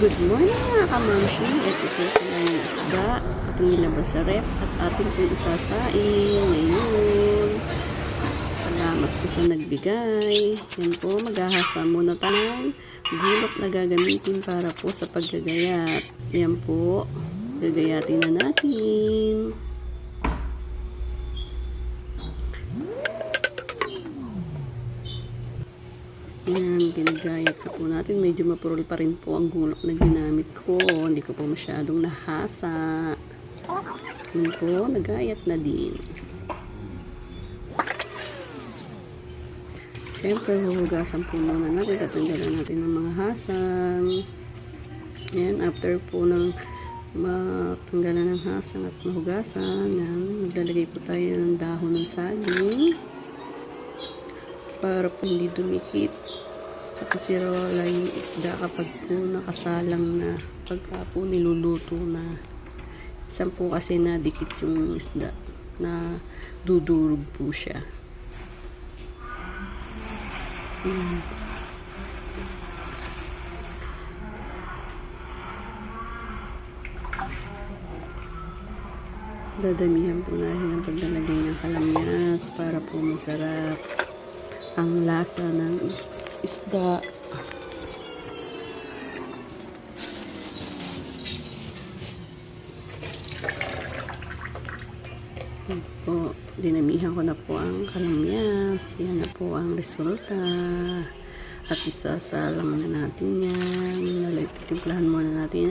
Good morning mga kamamshi. Ito po sila yung isda. Ating ilabas sa rep at ating pong isasain ngayon. Salamat po sa nagbigay. Yan po, maghahasa muna tayo ng gulok na gagamitin para po sa paggagayat. Yan po, gagayatin na natin. Yan, ginagayat ko po natin. Medyo mapurol pa rin po ang gulok na ginamit ko. Hindi ko po masyadong nahasa. Yan po, nagayat na din. Siyempre, huhugasan po muna natin. Tatanggalan natin ng mga hasang. Yan, after po ng matanggalan ng hasang at mahugasan, yan, maglalagay po tayo ng dahon ng saging para po hindi dumikit sa kasirola yung isda kapag po nakasalang na, pagka po niluluto na. Isang po kasi nadikit yung isda na dudurog po siya. Dadamihan po natin ang paglalagay ng kalamyas para po masarap ang lasa ng isda. Po, dinamihan ko na po ang kalamyas. Yan na po ang resulta. At isasalang na natin yan. Timplahan muna natin